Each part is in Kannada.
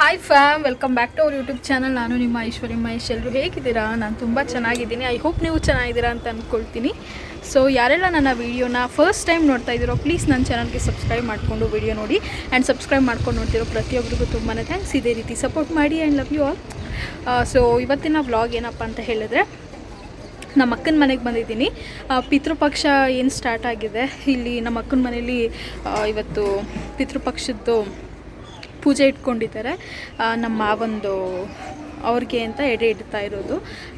Hi fam, welcome back to our YouTube channel. ನಾನು ನಿಮ್ಮ ಐಶ್ವರ್ಯ ಮಹೇಶ್. ಎಲ್ಲರೂ ಹೇಗಿದ್ದೀರಾ? ನಾನು ತುಂಬ ಚೆನ್ನಾಗಿದ್ದೀನಿ. ಐ ಹೋಪ್ ನೀವು ಚೆನ್ನಾಗಿದ್ದೀರಾ ಅಂತ ಅಂದ್ಕೊಳ್ತೀನಿ. ಸೊ ಯಾರೆಲ್ಲ ನನ್ನ ವೀಡಿಯೋನ ಫಸ್ಟ್ ಟೈಮ್ ನೋಡ್ತಾ ಇದ್ದೀರೋ ಪ್ಲೀಸ್ ನನ್ನ ಚಾನಲ್ಗೆ ಸಬ್ಸ್ಕ್ರೈಬ್ ಮಾಡಿಕೊಂಡು ವೀಡಿಯೋ ನೋಡಿ. ಆ್ಯಂಡ್ ಸಬ್ಸ್ಕ್ರೈಬ್ ಮಾಡ್ಕೊಂಡು ನೋಡ್ತಿರೋ ಪ್ರತಿಯೊಬ್ಬರಿಗೂ ತುಂಬಾ ಥ್ಯಾಂಕ್ಸ್. ಇದೇ ರೀತಿ ಸಪೋರ್ಟ್ ಮಾಡಿ and love you all. So ಇವತ್ತಿನ ವ್ಲಾಗ್ ಏನಪ್ಪ ಅಂತ ಹೇಳಿದ್ರೆ, ನಮ್ಮ ಅಕ್ಕನ ಮನೆಗೆ ಬಂದಿದ್ದೀನಿ. ಪಿತೃಪಕ್ಷ ಏನು ಸ್ಟಾರ್ಟ್ ಆಗಿದೆ ಇಲ್ಲಿ ನಮ್ಮ ಅಕ್ಕನ ಮನೇಲಿ. ಇವತ್ತು ಪಿತೃಪಕ್ಷದ್ದು ಪೂಜೆ ಇಟ್ಕೊಂಡಿದ್ದಾರೆ. ನಮ್ಮ ಮಾವಂದು ಅವ್ರಿಗೆ ಅಂತ ಎಡೆ ಇಡ್ತಾ ಇರೋದು,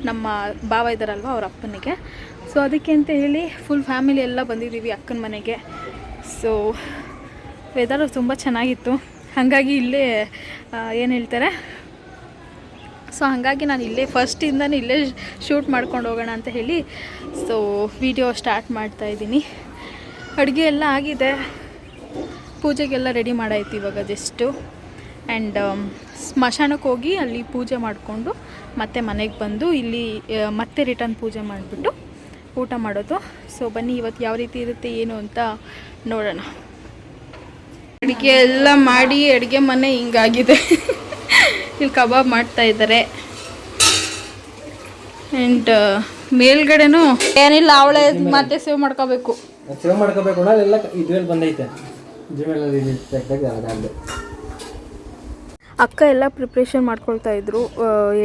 ನಮ್ಮ ಭಾವ ಇದ್ದಾರಲ್ವ ಅವ್ರ ಅಪ್ಪನಿಗೆ. ಸೊ ಅದಕ್ಕೆ ಅಂತ ಹೇಳಿ ಫುಲ್ ಫ್ಯಾಮಿಲಿ ಎಲ್ಲ ಬಂದಿದ್ದೀವಿ ಅಕ್ಕನ ಮನೆಗೆ. ಸೊ ವೆದರ್ ತುಂಬ ಚೆನ್ನಾಗಿತ್ತು, ಹಾಗಾಗಿ ಇಲ್ಲೇ ಏನು ಹೇಳ್ತಾರೆ, ಸೊ ಹಾಗಾಗಿ ನಾನು ಇಲ್ಲೇ ಫಸ್ಟಿಂದನೇ ಇಲ್ಲೇ ಶೂಟ್ ಮಾಡ್ಕೊಂಡು ಹೋಗೋಣ ಅಂತ ಹೇಳಿ ಸೊ ವಿಡಿಯೋ ಸ್ಟಾರ್ಟ್ ಮಾಡ್ತಾಯಿದ್ದೀನಿ. ಅಡುಗೆ ಎಲ್ಲ ಆಗಿದೆ, ಪೂಜೆಗೆಲ್ಲ ರೆಡಿ ಮಾಡಾಯ್ತು ಇವಾಗ ಜಸ್ಟು. ಆ್ಯಂಡ್ ಸ್ಮಶಾನಕ್ಕೆ ಹೋಗಿ ಅಲ್ಲಿ ಪೂಜೆ ಮಾಡಿಕೊಂಡು ಮತ್ತೆ ಮನೆಗೆ ಬಂದು ಇಲ್ಲಿ ಮತ್ತೆ ರಿಟರ್ನ್ ಪೂಜೆ ಮಾಡಿಬಿಟ್ಟು ಊಟ ಮಾಡೋದು. ಸೊ ಬನ್ನಿ ಇವತ್ತು ಯಾವ ರೀತಿ ಇರುತ್ತೆ ಏನು ಅಂತ ನೋಡೋಣ. ಅಡುಗೆ ಎಲ್ಲ ಮಾಡಿ ಅಡುಗೆ ಮನೆ ಹಿಂಗಾಗಿದೆ. ಇಲ್ಲಿ ಕಬಾಬ್ ಮಾಡ್ತಾ ಇದ್ದಾರೆ. ಆ್ಯಂಡ್ ಮೇಲ್ಗಡೆನೂ ಏನಿಲ್ಲ, ಅವಳೇ ಮತ್ತೆ ಸೇವ್ ಮಾಡ್ಕೋಬೇಕು ಎಲ್ಲ ಇದ್ರಲ್ಲಿ ಬಂದೈತೆ. ಅಕ್ಕ ಎಲ್ಲ ಪ್ರಿಪ್ರೇಷನ್ ಮಾಡ್ಕೊಳ್ತಾ ಇದ್ರು.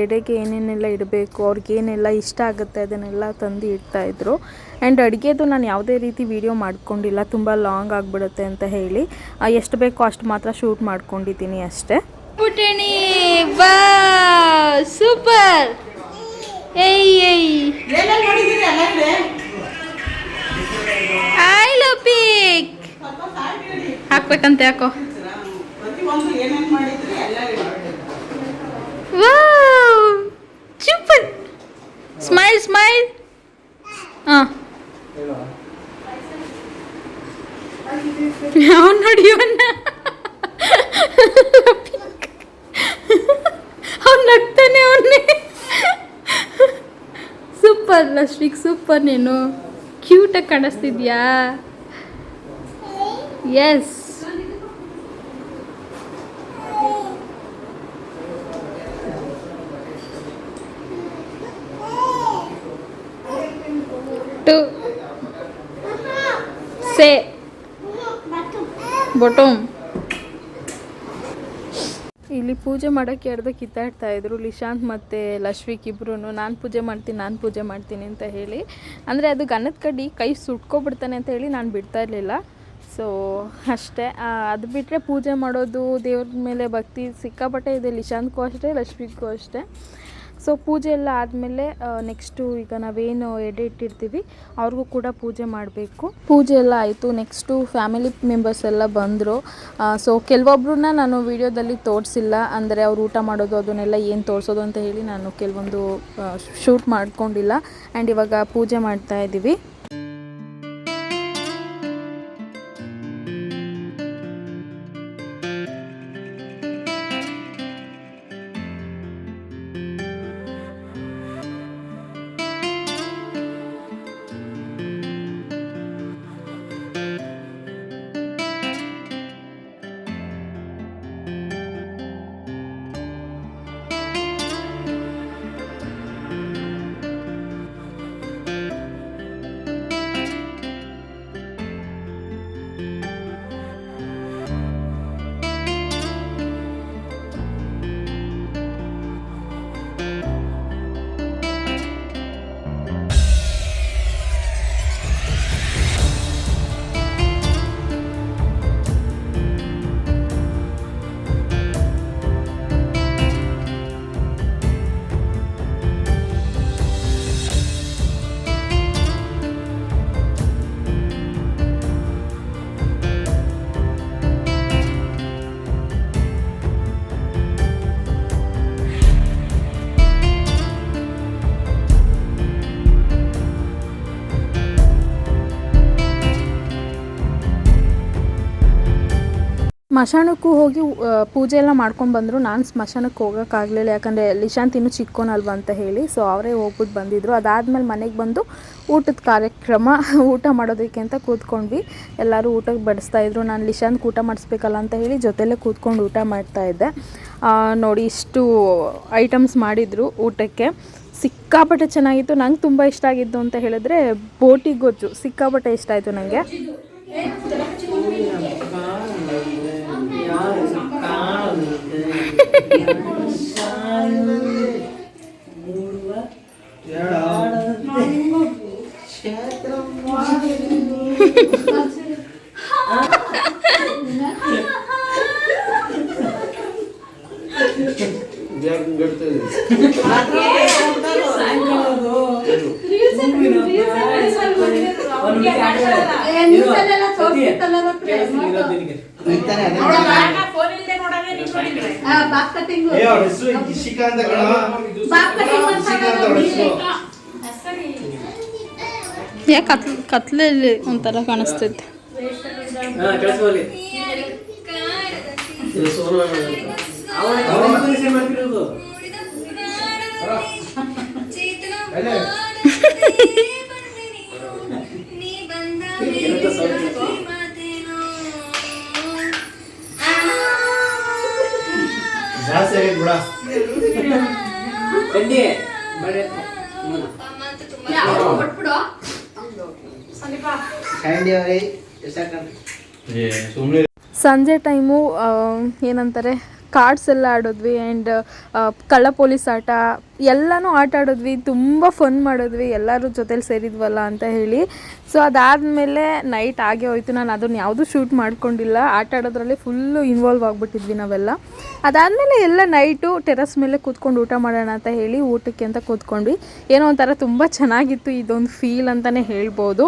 ಎಡೆಗೆ ಏನೇನೆಲ್ಲ ಇಡಬೇಕು, ಅವ್ರಿಗೇನೆಲ್ಲ ಇಷ್ಟ ಆಗುತ್ತೆ ಅದನ್ನೆಲ್ಲ ತಂದು ಇಡ್ತಾಯಿದ್ರು. ಆ್ಯಂಡ್ ಅಡುಗೆದು ನಾನು ಯಾವುದೇ ರೀತಿ ವಿಡಿಯೋ ಮಾಡ್ಕೊಂಡಿಲ್ಲ, ತುಂಬ ಲಾಂಗ್ ಆಗಿಬಿಡುತ್ತೆ ಅಂತ ಹೇಳಿ ಎಷ್ಟು ಬೇಕೋ ಅಷ್ಟು ಮಾತ್ರ ಶೂಟ್ ಮಾಡ್ಕೊಂಡಿದ್ದೀನಿ ಅಷ್ಟೇ. ಪುಟಣಿ ಬಾ ಸೂಪರ್. ಐ ಲವ್ ಪಿಕ್ ಹಾಕ್ಬೇಕಂತ ಯಾಕೋ. Super smile smile. ಹಾಂ ಅವನು ನೋಡಿ, ಅವನ್ನ ಅವ್ನು ನಗ್ತಾನೆ ಅವನ್ನೇ. ಸೂಪರ್ ಲಕ್ಷ್ಮಿಕ್, ಸೂಪರ್. ನೀನು ಕ್ಯೂಟಾಗಿ ಕಾಣಿಸ್ತಿದ್ಯಾ? ಎಸ್. To say ಬೊಟೋಮ್. ಇಲ್ಲಿ ಪೂಜೆ ಮಾಡೋಕ್ಕೆ ಯಾರ್ದೋ ಕಿತ್ತಾಡ್ತಾ ಇದ್ರು ಲಿಶಾಂತ್ ಮತ್ತು ಲಶ್ವಿಕ್ ಇಬ್ಬರೂ. ನಾನು ಪೂಜೆ ಮಾಡ್ತೀನಿ ಅಂತ ಹೇಳಿ, ಅಂದರೆ ಅದು ಗನ್ನದ ಕಡ್ಡಿ ಕೈ ಸುಟ್ಕೊಬಿಡ್ತಾನೆ ಅಂತ ಹೇಳಿ ನಾನು ಬಿಡ್ತಾ ಇರಲಿಲ್ಲ. ಸೊ ಅಷ್ಟೇ. ಅದು ಬಿಟ್ಟರೆ ಪೂಜೆ ಮಾಡೋದು, ದೇವ್ರ ಮೇಲೆ ಭಕ್ತಿ ಸಿಕ್ಕಾಪಟ್ಟೆ ಇದೆ. ಲಿಶಾಂತ್ಗೂ ಅಷ್ಟೇ, ಲಶ್ವಿಕ್ಗೂ ಅಷ್ಟೇ. ಸೊ ಪೂಜೆ ಎಲ್ಲ ಆದಮೇಲೆ ನೆಕ್ಸ್ಟು ಈಗ ನಾವೇನು ಎಡೆ ಇಟ್ಟಿರ್ತೀವಿ ಅವ್ರಿಗೂ ಕೂಡ ಪೂಜೆ ಮಾಡಬೇಕು. ಪೂಜೆ ಎಲ್ಲ ಆಯಿತು. ನೆಕ್ಸ್ಟು ಫ್ಯಾಮಿಲಿ ಮೆಂಬರ್ಸ್ ಎಲ್ಲ ಬಂದರು. ಸೊ ಕೆಲವೊಬ್ರನ್ನ ನಾನು ವಿಡಿಯೋದಲ್ಲಿ ತೋರಿಸಿಲ್ಲ, ಅಂದರೆ ಅವ್ರು ಊಟ ಮಾಡೋದು ಅದನ್ನೆಲ್ಲ ಏನು ತೋರಿಸೋದು ಅಂತ ಹೇಳಿ ನಾನು ಕೆಲವೊಂದು ಶೂಟ್ ಮಾಡ್ಕೊಂಡಿಲ್ಲ. ಆ್ಯಂಡ್ ಇವಾಗ ಪೂಜೆ ಮಾಡ್ತಾಯಿದ್ದೀವಿ. ಸ್ಮಶಾನಕ್ಕೂ ಹೋಗಿ ಪೂಜೆ ಎಲ್ಲ ಮಾಡ್ಕೊಂಡು ಬಂದರು. ನಾನು ಸ್ಮಶಾನಕ್ಕೆ ಹೋಗೋಕ್ಕಾಗಲಿಲ್ಲ, ಯಾಕಂದರೆ ಲಿಶಾಂತ್ ಇನ್ನೂ ಚಿಕ್ಕೋನಲ್ವ ಅಂತ ಹೇಳಿ. ಸೊ ಅವರೇ ಹೋಗ್ಬಿಟ್ಟು ಬಂದಿದ್ದರು. ಅದಾದಮೇಲೆ ಮನೆಗೆ ಬಂದು ಊಟದ ಕಾರ್ಯಕ್ರಮ, ಊಟ ಮಾಡೋದಕ್ಕೆ ಅಂತ ಕೂತ್ಕೊಂಡ್ವಿ. ಎಲ್ಲರೂ ಊಟಕ್ಕೆ ಬಡಿಸ್ತಾಯಿದ್ರು. ನಾನು ಲಿಶಾಂತ್ ಊಟ ಮಾಡಿಸ್ಬೇಕಲ್ಲ ಅಂತ ಹೇಳಿ ಜೊತೆಲೇ ಕೂತ್ಕೊಂಡು ಊಟ ಮಾಡ್ತಾಯಿದ್ದೆ. ನೋಡಿ ಇಷ್ಟು ಐಟಮ್ಸ್ ಮಾಡಿದರು ಊಟಕ್ಕೆ. ಸಿಕ್ಕಾಪಟ್ಟೆ ಚೆನ್ನಾಗಿತ್ತು. ನಂಗೆ ತುಂಬ ಇಷ್ಟ ಆಗಿದ್ದು ಅಂತ ಹೇಳಿದ್ರೆ ಬೋಟಿ ಗೊಜ್ಜು ಸಿಕ್ಕಾಪಟ್ಟೆ ಇಷ್ಟ ಆಯಿತು ನನಗೆ. ಯಾಕೆ ಕತ್ಲಲ್ಲಿ ಒಂಥರ ಕಾಣಿಸ್ತೈತೆ. ಸಂಜೆ ಟೈಮು ಏನಂತಾರೆ ಕಾರ್ಡ್ಸ್ ಎಲ್ಲ ಆಡಿದ್ವಿ ಆ್ಯಂಡ್ ಕಳ್ಳ ಪೊಲೀಸ್ ಆಟ ಎಲ್ಲನೂ ಆಟ ಆಡಿದ್ವಿ. ತುಂಬ ಫನ್ ಮಾಡಿದ್ವಿ ಎಲ್ಲರೂ ಜೊತೆಲಿ ಸೇರಿದ್ವಲ್ಲ ಅಂತ ಹೇಳಿ. ಸೊ ಅದಾದಮೇಲೆ ನೈಟ್ ಆಗೇ ಹೋಯ್ತು. ನಾನು ಅದನ್ನು ಯಾವುದೂ ಶೂಟ್ ಮಾಡ್ಕೊಂಡಿಲ್ಲ. ಆಟ ಆಡೋದ್ರಲ್ಲಿ ಫುಲ್ಲು ಇನ್ವಾಲ್ವ್ ಆಗಿಬಿಟ್ಟಿದ್ವಿ ನಾವೆಲ್ಲ. ಅದಾದಮೇಲೆ ಎಲ್ಲ ನೈಟು ಟೆರಸ್ ಮೇಲೆ ಕೂತ್ಕೊಂಡು ಊಟ ಮಾಡೋಣ ಅಂತ ಹೇಳಿ ಊಟಕ್ಕೆ ಅಂತ ಕೂತ್ಕೊಂಡ್ವಿ. ಏನೋ ಒಂಥರ ತುಂಬ ಚೆನ್ನಾಗಿತ್ತು. ಇದೊಂದು ಫೀಲ್ ಅಂತಲೇ ಹೇಳ್ಬೋದು.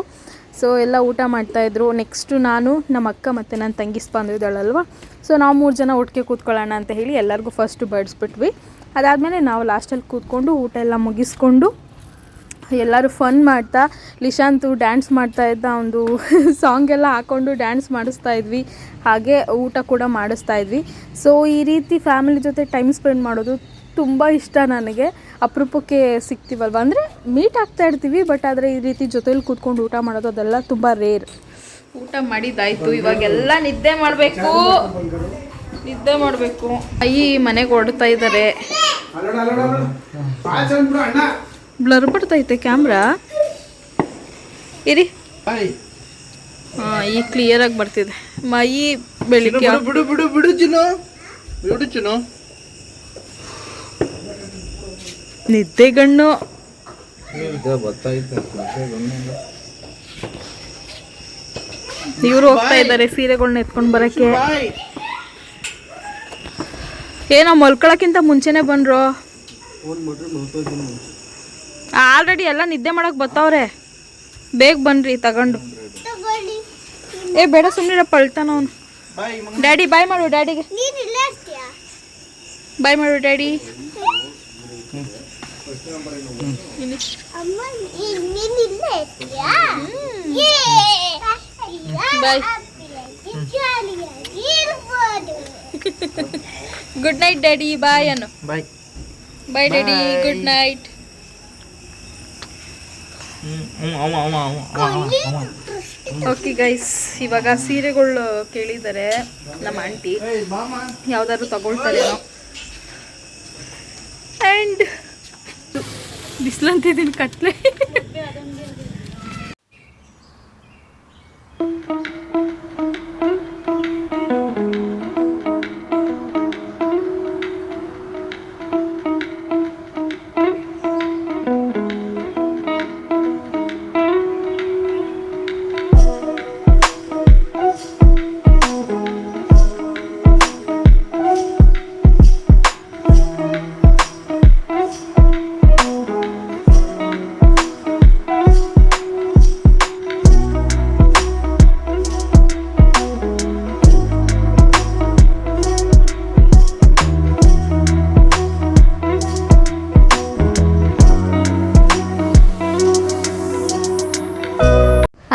ಸೊ ಎಲ್ಲ ಊಟ ಮಾಡ್ತಾಯಿದ್ರು. ನೆಕ್ಸ್ಟು ನಾನು, ನಮ್ಮ ಅಕ್ಕ ಮತ್ತು ನನ್ನ ತಂಗಿ ಬಂದಿದ್ದಾಳಲ್ವ, ಸೊ ನಾವು 3 ಜನ ಒಟ್ಟಿಗೆ ಕೂತ್ಕೊಳ್ಳೋಣ ಅಂತ ಹೇಳಿ ಎಲ್ಲರಿಗೂ ಫಸ್ಟು ಬಡಿಸ್ಬಿಟ್ವಿ. ಅದಾದಮೇಲೆ ನಾವು ಲಾಸ್ಟಲ್ಲಿ ಕೂತ್ಕೊಂಡು ಊಟ ಎಲ್ಲ ಮುಗಿಸ್ಕೊಂಡು ಎಲ್ಲರೂ ಫನ್ ಮಾಡ್ತಾ, ಲಿಶಾಂತು ಡ್ಯಾನ್ಸ್ ಮಾಡ್ತಾಯಿದ್ದ. ಒಂದು ಸಾಂಗ್ ಎಲ್ಲ ಹಾಕ್ಕೊಂಡು ಡ್ಯಾನ್ಸ್ ಮಾಡಿಸ್ತಾಯಿದ್ವಿ, ಹಾಗೆ ಊಟ ಕೂಡ ಮಾಡಿಸ್ತಾಯಿದ್ವಿ. ಸೊ ಈ ರೀತಿ ಫ್ಯಾಮಿಲಿ ಜೊತೆ ಟೈಮ್ ಸ್ಪೆಂಡ್ ಮಾಡೋದು ತುಂಬ ಇಷ್ಟ ನನಗೆ. ಅಪರೂಪಕ್ಕೆ ಸಿಗ್ತೀವಲ್ವ, ಅಂದರೆ ಮೀಟ್ ಆಗ್ತಾ ಇರ್ತೀವಿ, ಬಟ್ ಆದರೆ ಈ ರೀತಿ ಜೊತೆಲಿ ಕೂತ್ಕೊಂಡು ಊಟ ಮಾಡೋದು ಅದೆಲ್ಲ ತುಂಬ ರೇರ್. ಊಟ ಮಾಡಿದ್ದಾಯಿತು, ಇವಾಗೆಲ್ಲ ನಿದ್ದೆ ಮಾಡಬೇಕು. ಅಯ್ಯಿ ಮನೆಗೆ ಹೊರಡ್ತಾ ಇದ್ದಾರೆ. ಬ್ಲರ್ ಬರ್ತೈತೆ ಕ್ಯಾಮ್ರಾ ಇರಿ. ಹಾಂ ಈಗ ಕ್ಲಿಯರಾಗಿ ಬರ್ತಿದೆ. ಮೈ ಬೆಳಿಗ್ಗೆ ನಿದ್ದೆಗಣ್ಣು. ಇವರು ಹೋಗ್ತಾ ಇದ್ದಾರೆ ಸೀರೆಗಳನ್ನ ಎತ್ಕೊಂಡು ಬರಕ್ಕೆ. ಏನೋ ಮಲ್ಕೊಳಕ್ಕಿಂತ ಮುಂಚೆನೆ ಬಂದ್ರು. ಆಲ್ರೆಡಿ ಎಲ್ಲ ನಿದ್ದೆ ಮಾಡಕ್ ಬರ್ತಾವ್ರೆ. ಬೇಗ ಬನ್ರಿ ತಗೊಂಡು. ಏ ಬೇಡ ಸುಮ್ಮನೆ ಪಳ್ತಾನ ಅವನು. ಡ್ಯಾಡಿ ಬಾಯ್ ಮಾಡು. ಡ್ಯಾಡಿಗೆ ಬಾಯ್ ಮಾಡು. Daddy bye. Good night daddy. Bye ಅನ್ನು. Bye bye daddy. Good night. Okay guys, ಇವಾಗ ಸೀರೆಗಳು ಕೇಳಿದ್ದಾರೆ ನಮ್ಮ ಆಂಟಿ. ಯಾವ್ದಾದ್ರು ತಗೊಳ್ತಾರೇನೋ. ಆ್ಯಂಡ್ ಬಿಸಿಲಂತಿದ್ದೀನಿ ಕತ್ಲೆ.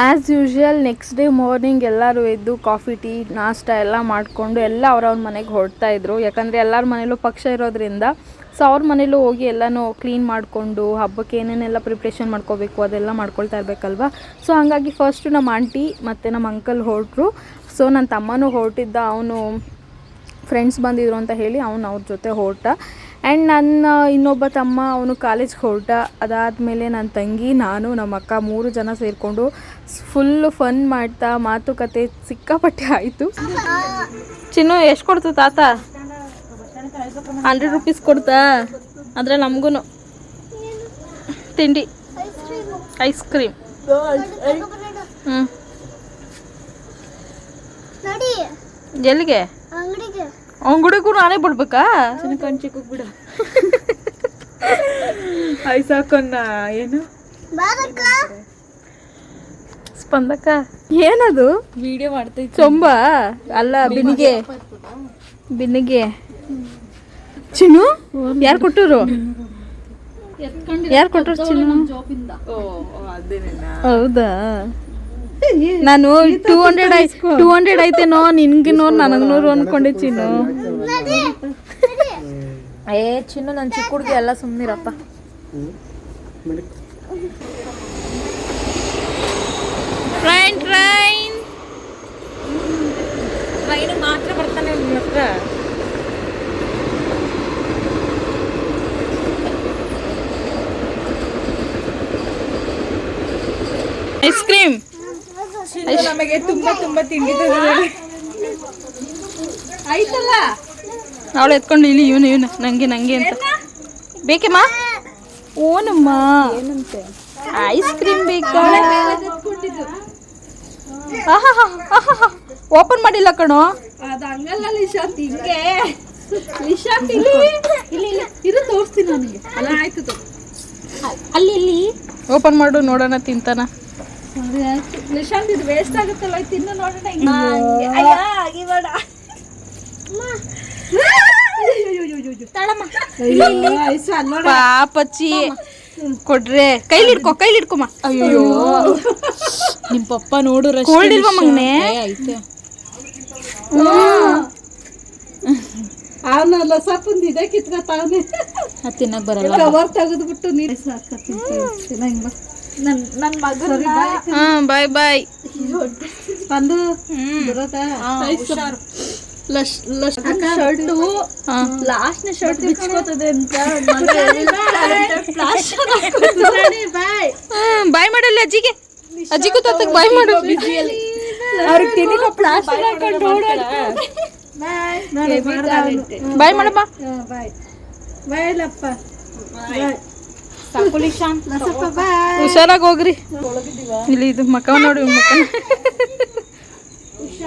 As usual next day morning ಎಲ್ಲರೂ ಎದ್ದು ಕಾಫಿ ಟೀ ನಾಷ್ಟ ಎಲ್ಲ ಮಾಡಿಕೊಂಡು ಎಲ್ಲ ಅವ್ರವ್ರ ಮನೆಗೆ ಹೊರಡ್ತಾಯಿದ್ರು. ಯಾಕಂದರೆ ಎಲ್ಲರ ಮನೇಲೂ ಪಕ್ಷ ಇರೋದ್ರಿಂದ ಸೊ ಅವ್ರ ಮನೇಲೂ ಹೋಗಿ ಎಲ್ಲನೂ ಕ್ಲೀನ್ ಮಾಡಿಕೊಂಡು ಹಬ್ಬಕ್ಕೆ ಏನೇನೆಲ್ಲ ಪ್ರಿಪ್ರೇಷನ್ ಮಾಡ್ಕೋಬೇಕು ಅದೆಲ್ಲ ಮಾಡ್ಕೊಳ್ತಾ ಇರಬೇಕಲ್ವ. ಸೊ ಹಾಗಾಗಿ ಫಸ್ಟು ನಮ್ಮ ಆಂಟಿ ಮತ್ತು ನಮ್ಮ ಅಂಕಲ್ ಹೊರಟ್ರು. ಸೊ ನನ್ನ ತಮ್ಮನೂ ಹೊರಟಿದ್ದ. ಅವನು ಫ್ರೆಂಡ್ಸ್ ಬಂದಿದ್ರು ಅಂತ ಹೇಳಿ ಅವನು ಅವ್ರ ಜೊತೆ ಹೊರಟ. ಆ್ಯಂಡ್ ನನ್ನ ಇನ್ನೊಬ್ಬ ತಮ್ಮ ಅವನು ಕಾಲೇಜ್ಗೆ ಹೊರಟ. ಅದಾದಮೇಲೆ ನನ್ನ ತಂಗಿ, ನಾನು, ನಮ್ಮ ಅಕ್ಕ 3 ಜನ ಸೇರಿಕೊಂಡು ಫುಲ್ಲು ಫನ್ ಮಾಡ್ತಾ ಮಾತುಕತೆ ಸಿಕ್ಕಾಪಟ್ಟೆ ಆಯಿತು. ಚಿನ್ನು ಎಷ್ಟು ಕೊಡ್ತು ತಾತ? 100 ರೂಪೀಸ್ ಕೊಡ್ತಾ? ಅಂದರೆ ನಮಗೂ ತಿಂಡಿ ಐಸ್ ಕ್ರೀಮ್. ಹ್ಞೂ ಎಲ್ಲಿಗೆ? ಅಂಗಡಿಗೂ ನಾನೇ ಬಿಡ್ಬೇಕಾ? ಬಿಡ ಐಸ್ ಹಾಕೊಂಡ ಏನು ಸ್ಪಂದಕ ಏನದು ವಿಡಿಯೋ ಮಾಡ್ತೈತಿ? ಚೊಂಬ ಅಲ್ಲ, ಬಿನ್ನಿಗೆ. ಚಿನ್ನು ಯಾರು ಕೊಟ್ಟರು? ಚಿನ್ನು? ಹೌದಾ? ನಾನು 200 ಐತೇನೋ ನಿನ್ಗೆ 100 ನನಗೆ 100 ಅನ್ಕೊಂಡೆ ಚಿನ್ನು. ಚಿನ್ನು ನನ್ನ ಚಿಕ್ಕ ಹುಡುಗಿ ಎಲ್ಲ ಸುಮ್ಮನಿರಪ್ಪ. ಟ್ರೈನ್ ಮಾತ್ರ ಬರ್ತಾನೆ ನಿಮ್ಮ ಹತ್ರ. ಐಸ್ ಕ್ರೀಮ್ ನಮಗೆ ತುಂಬಾ ತಿಂಡಿ ಆಯ್ತಲ್ಲ. ಅವಳು ಎತ್ಕೊಂಡು ಇಲ್ಲಿ ಇವನು ನಂಗೆ ಅಂತ ಬೇಕಮ್ಮ? ಓನಮ್ಮ ಐಸ್ ಕ್ರೀಮ್ ಬೇಕಾ? ಓಪನ್ ಮಾಡಿಲ್ಲ ಕಣೋ. ಅದು ಹಂಗಲ್ಲ ಲಿಶಾಂತ್, ಹಿಂಗೆ ಲಿಶಾಂತ್ ಇಲ್ಲಿ ಇದು ತೋರಿಸ್ತೀನಿ ನನಗೆ. ಅಲ್ಲ ಆಯ್ತು, ಅಲ್ಲಿ ಓಪನ್ ಮಾಡು ನೋಡೋಣ ತಿಂತಾನ. ನಿಶಾಂತ್ ಇದು ವೇಸ್ಟ್ ಆಗುತ್ತಲ್ಲ, ತಿನ್ನು ನೋಡೋಣ. ಪಾಪಚ್ಚಿ ಕೊಡ್ರೆ ಕೈಲಿ ಹಿಡ್ಕೊಮ್ಮ. ಅಯ್ಯೋ ನಿಮ್ ಪಪ್ಪ ನೋಡು ಕೋಲ್ಡ್ ಇಲ್ವಾ ಮಗನೆ? ಅವನಲ್ಲ ಸ್ವಲ್ಪ ಇದೇ ಕಿತ್ಕೊತಾವನೆ, ತಿನ್ನಕ್ ಬರಲ್ಲ. ಕವರ್ ತೆಗೆದ್ಬಿಟ್ಟು ನೀರು ಸಾಕತ್ತೀನಿ. ನನ್ನ ಮಗ ಬಾಯ್ ಬಾಯ್ ಬಂದು ಶರ್ಟು ಲಾಸ್ಟ್ನ ಶರ್ಟ್ ಬಿಚ್ಕೋತದೆ ಅಂತ ಬಾಯ್ ಮಾಡಲ್ಲ ಅಜ್ಜಿಗೆ. ಅಜ್ಜಿಗೂ ತಾತಕ್ಕೆ ಬಾಯ್ ಮಾಡು. ಅವ್ರಿಗೆ ತಿನ್ನಿಲ್ಲ ಪ್ಲಾಸ್ಟರ್ ಹಾಕೊಂಡು ಬಾಯ್ ಮಾಡಮ್ಮ. ಬಾಯ್ ಹುಷಾರಾಗಿ ಹೋಗ್ರಿ. ಇಲ್ಲಿ ಇದು ಮಕ್ಕ ನೋಡಿ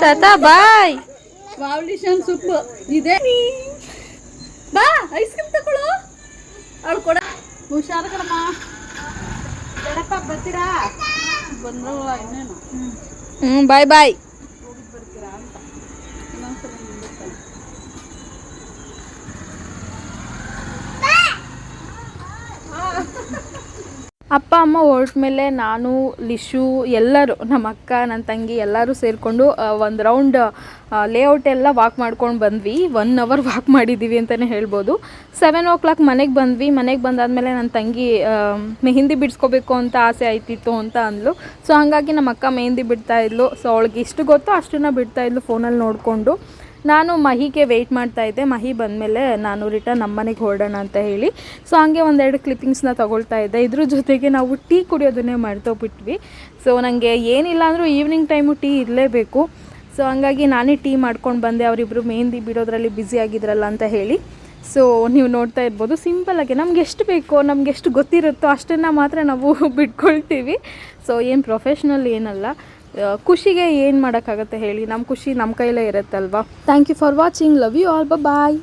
ತಾತ ಬಾಯ್. ವಾವ್ಲಿಶಾನ್ ಸೂಪು ಇದೆ. ಬಾ ಐಸ್ ಕ್ರೀಮ್ ತಗೊಳ್ಳೋ. ಅವಳು ಕೊಡ. ಹುಷಾರ ಕಣಮ್ಮ. ಎಡಪ್ಪ ಬರ್ತೀರಾ? ಬಂದ್ರಲ್ಲ ಇನ್ನೇನು. ಬಾಯ್ ಬಾಯ್. ಅಪ್ಪ ಅಮ್ಮ ಹೊರಟ ಮೇಲೆ ನಾನು, ಲಿಶು, ಎಲ್ಲರೂ, ನಮ್ಮ ಅಕ್ಕ, ನನ್ನ ತಂಗಿ ಎಲ್ಲರೂ ಸೇರಿಕೊಂಡು ಒಂದು ರೌಂಡ್ ಲೇಔಟ್ ಎಲ್ಲ ವಾಕ್ ಮಾಡ್ಕೊಂಡು ಬಂದ್ವಿ. 1 ಅವರ್ ವಾಕ್ ಮಾಡಿದ್ದೀವಿ ಅಂತಲೇ ಹೇಳ್ಬೋದು. 7 o'clock ಮನೆಗೆ ಬಂದ್ವಿ. ಮನೆಗೆ ಬಂದಾದಮೇಲೆ ನನ್ನ ತಂಗಿ ಮೆಹಂದಿ ಬಿಡಿಸ್ಕೋಬೇಕು ಅಂತ ಆಸೆ ಆಯ್ತಿತ್ತು ಅಂತ ಅಂದ್ಲು. ಸೊ ಹಾಗಾಗಿ ನಮ್ಮ ಅಕ್ಕ ಮೆಹಂದಿ ಬಿಡ್ತಾಯಿದ್ಲು. ಸೊ ಅವಳಿಗೆ ಎಷ್ಟು ಗೊತ್ತೋ ಅಷ್ಟನ್ನು ಬಿಡ್ತಾಯಿದ್ಲು ಫೋನಲ್ಲಿ ನೋಡಿಕೊಂಡು. ನಾನು ಮಹಿಗೆ ವೆಯ್ಟ್ ಮಾಡ್ತಾಯಿದ್ದೆ. ಮಹಿ ಬಂದಮೇಲೆ ನಾನು ರಿಟರ್ನ್ ನಮ್ಮನೆಗೆ ಹೊರಡೋಣ ಅಂತ ಹೇಳಿ. ಸೊ ಹಾಗೆ 1-2 ಕ್ಲಿಪ್ಪಿಂಗ್ಸ್ನ ತೊಗೊಳ್ತಾ ಇದ್ದೆ. ಇದ್ರ ಜೊತೆಗೆ ನಾವು ಟೀ ಕುಡಿಯೋದನ್ನೇ ಮಾಡ್ತೋಗ್ಬಿಟ್ವಿ. ಸೊ ನನಗೆ ಏನಿಲ್ಲ ಅಂದರೂ ಈವ್ನಿಂಗ್ ಟೈಮು ಟೀ ಇರಲೇಬೇಕು. ಸೊ ಹಂಗಾಗಿ ನಾನೇ ಟೀ ಮಾಡ್ಕೊಂಡು ಬಂದೆ. ಅವರಿಬ್ಬರು ಮೆಹಂದಿ ಬಿಡೋದ್ರಲ್ಲಿ ಬ್ಯುಸಿ ಆಗಿದ್ರಲ್ಲ ಅಂತ ಹೇಳಿ. ಸೊ ನೀವು ನೋಡ್ತಾ ಇರ್ಬೋದು, ಸಿಂಪಲ್ಲಾಗಿ ನಮ್ಗೆ ಎಷ್ಟು ಬೇಕೋ, ನಮ್ಗೆ ಎಷ್ಟು ಗೊತ್ತಿರುತ್ತೋ ಅಷ್ಟನ್ನು ಮಾತ್ರ ನಾವು ಬಿಟ್ಕೊಳ್ತೀವಿ. ಸೊ ಏನು ಪ್ರೊಫೆಷ್ನಲ್ ಏನಲ್ಲ, ಖುಷಿಗೆ ಏನು ಮಾಡೋಕ್ಕಾಗತ್ತೆ ಹೇಳಿ. ನಮ್ಮ ಖುಷಿ ನಮ್ಮ ಕೈಲೇ ಇರುತ್ತಲ್ವ. Thank you for watching. Love you all. Bye.